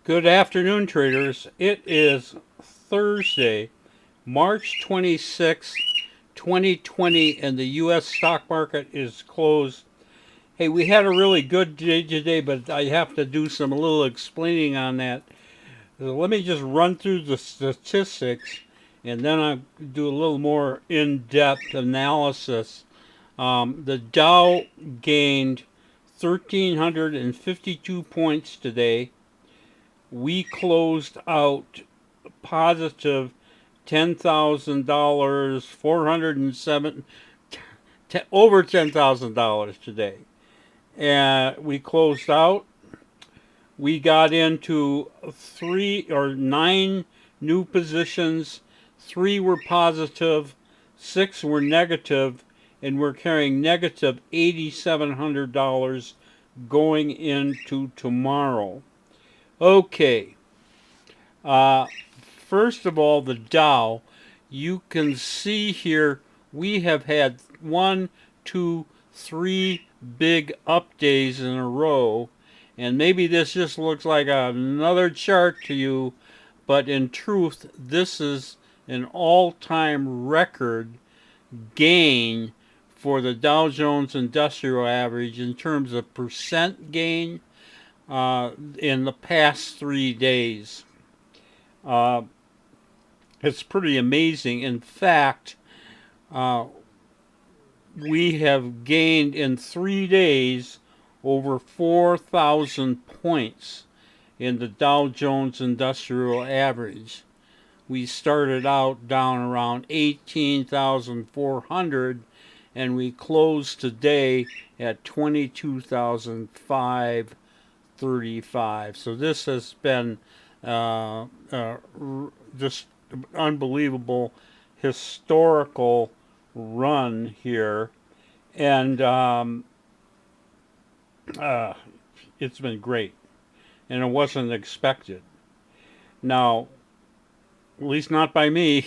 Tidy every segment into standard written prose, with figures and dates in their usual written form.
Good afternoon, traders. It is Thursday, March 26, 2020, and the U.S. stock market is closed. Hey, we had a really good day today, but I have to do some little explaining on that. So let me just run through the statistics, and then I'll do a little more in-depth analysis. The Dow gained 1,352 points today. We closed out positive $10,000, 407, over $10,000 today. And we closed out. We got into nine new positions. Three were positive, six were negative, and we're carrying negative $8,700 going into tomorrow. Okay. Uh, First of all, the Dow, you can see here we have had one, two, three big up days in a row. And maybe this just looks like another chart to you, but in truth, this is an all-time record gain for the Dow Jones Industrial Average in terms of percent gain in the past 3 days. Uh, it's pretty amazing. In fact, uh, we have gained in 3 days over 4,000 points in the Dow Jones Industrial Average. We started out down around 18,400 and we closed today at 22,535. So this has been just unbelievable historical run here, and uh, it's been great, and it wasn't expected. Now, at least not by me.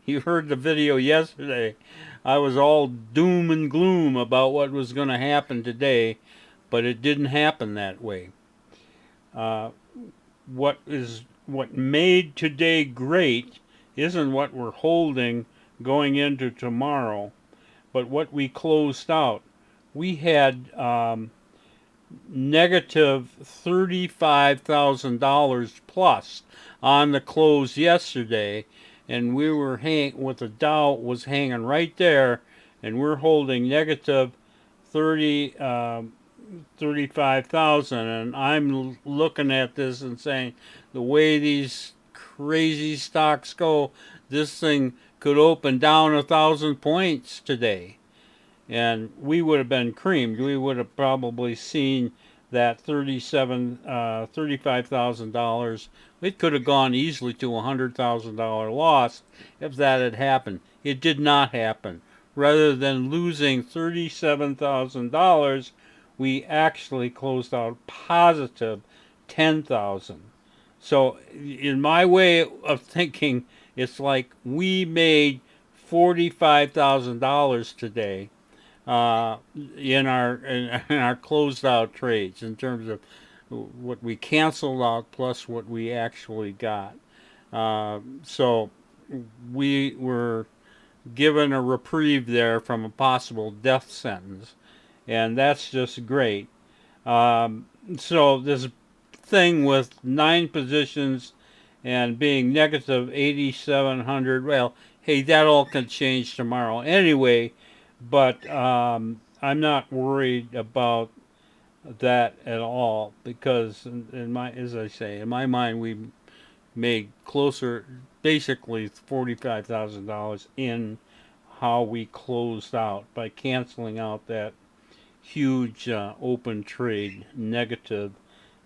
You heard the video yesterday. I was all doom and gloom about what was going to happen today, but it didn't happen that way. Uh, what made today great isn't what we're holding going into tomorrow, but what we closed out. We had negative $35,000 plus on the close yesterday, and we were with the Dow was hanging right there, and we're holding negative 30. 35,000, and I'm looking at this and saying the way these crazy stocks go, this thing could open down 1,000 points today, and we would have been creamed. We would have probably seen that $35,000. It could have gone easily to $100,000 loss if that had happened. It did not happen. Rather than losing $37,000, we actually closed out positive 10,000. So in my way of thinking, it's like we made $45,000 today in our closed out trades in terms of what we canceled out plus what we actually got. So we were given a reprieve there from a possible death sentence, and that's just great. So this thing with 9 positions and being negative 8,700, well, hey, that all can change tomorrow anyway, but I'm not worried about that at all because as I say, in my mind, we made closer, basically $45,000 in how we closed out by canceling out that huge open trade negative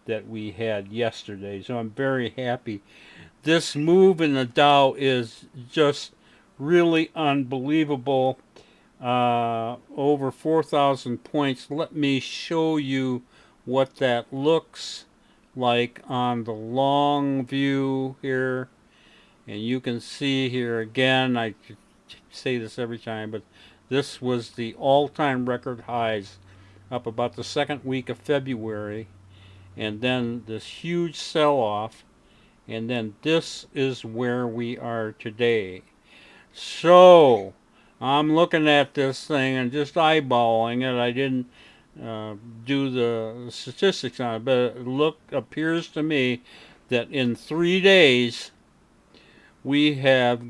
that we had yesterday. So I'm very happy. This move in the Dow is just really unbelievable. Over 4,000 points. Let me show you what that looks like on the long view here. And you can see here again, I say this every time, but this was the all-time record highs up about the second week of February. and then this huge sell-off, and then this is where we are today. So I'm looking at this thing and just eyeballing it. I didn't uh, do the statistics on it, but it appears to me that in 3 days we have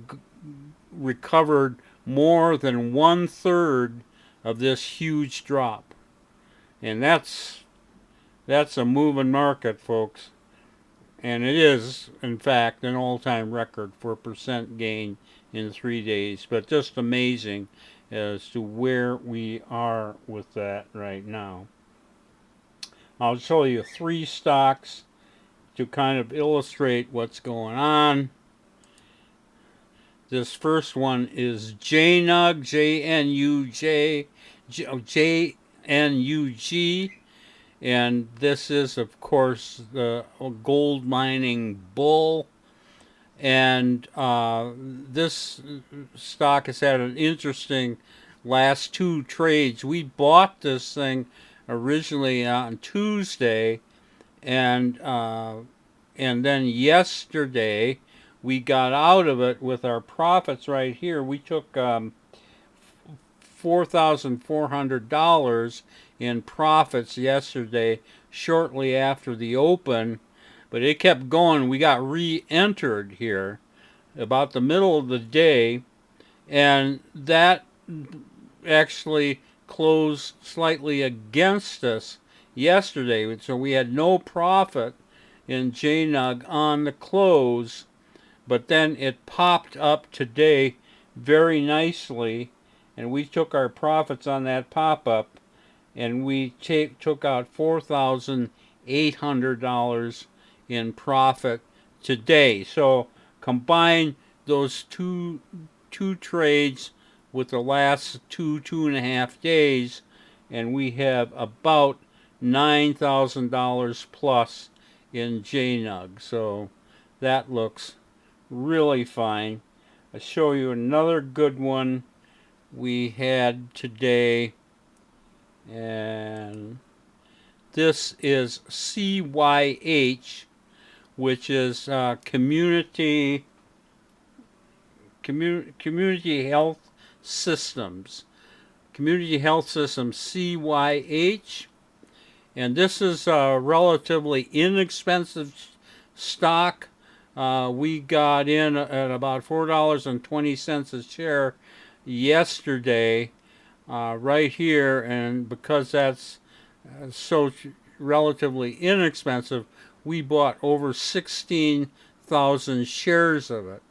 recovered more than 1/3 of this huge drop, and that's a moving market, folks. And it is, in fact, an all-time record for percent gain in 3 days. But just amazing as to where we are with that right now. I'll show you 3 stocks to kind of illustrate what's going on. This first one is JNUG, JNUG, and this is, of course, the gold mining bull. And this stock has had an interesting last 2 trades. We bought this thing originally on Tuesday, and then yesterday we got out of it with our profits right here. We took $4,400 in profits yesterday, shortly after the open, but it kept going. We got re-entered here about the middle of the day, and that actually closed slightly against us yesterday. So we had no profit in JNUG on the close, but then it popped up today very nicely, and we took our profits on that pop-up, and we took out $4,800 in profit today. So combine those two trades with the last 2.5 days, and we have about $9,000 plus in JNUG. So that looks really fine. I'll show you another good one we had today, and this is CYH, which is community health systems. Community health systems, CYH, and this is a relatively inexpensive stock. We got in at about $4.20 a share yesterday, right here, and because that's so relatively inexpensive, we bought over 16,000 shares of it.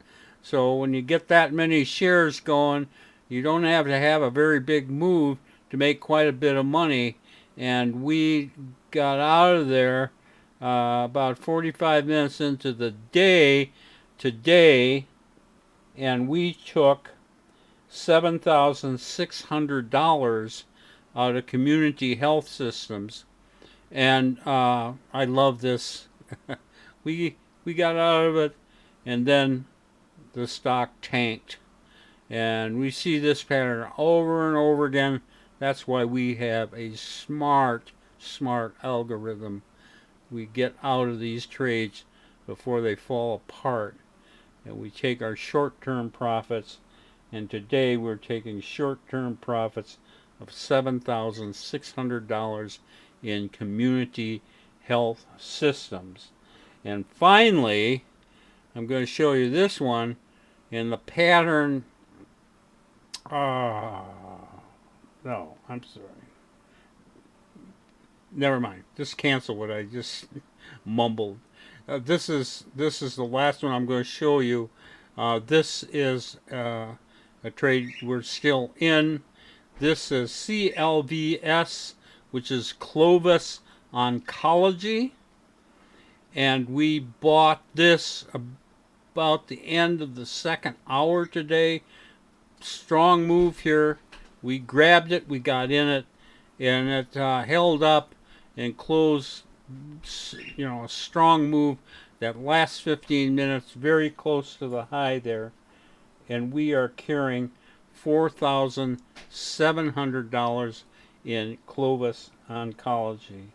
So when you get that many shares going, you don't have to have a very big move to make quite a bit of money. And we got out of there about 45 minutes into the day today, and we took $7,600 out of community health systems. And I love this. we got out of it, and then the stock tanked. And we see this pattern over and over again. That's why we have a smart algorithm. We get out of these trades before they fall apart. And we take our short-term profits. And today we're taking short-term profits of $7,600 in community health systems. And finally, I'm going to show you this one in the pattern. No, I'm sorry. Never mind. Just cancel what I just mumbled. This is the last one I'm going to show you. This is a trade we're still in. This is CLVS, which is Clovis Oncology, and we bought this about the end of the second hour today. Strong move here. We grabbed it, we got in it, and it held up and closed, a strong move that last 15 minutes, very close to the high there. And we are carrying $4,700 in Clovis Oncology.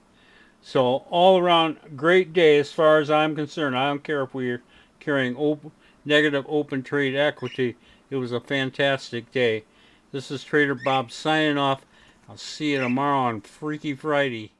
So all around, great day as far as I'm concerned. I don't care if we're carrying negative open trade equity. It was a fantastic day. This is Trader Bob signing off. I'll see you tomorrow on Freaky Friday.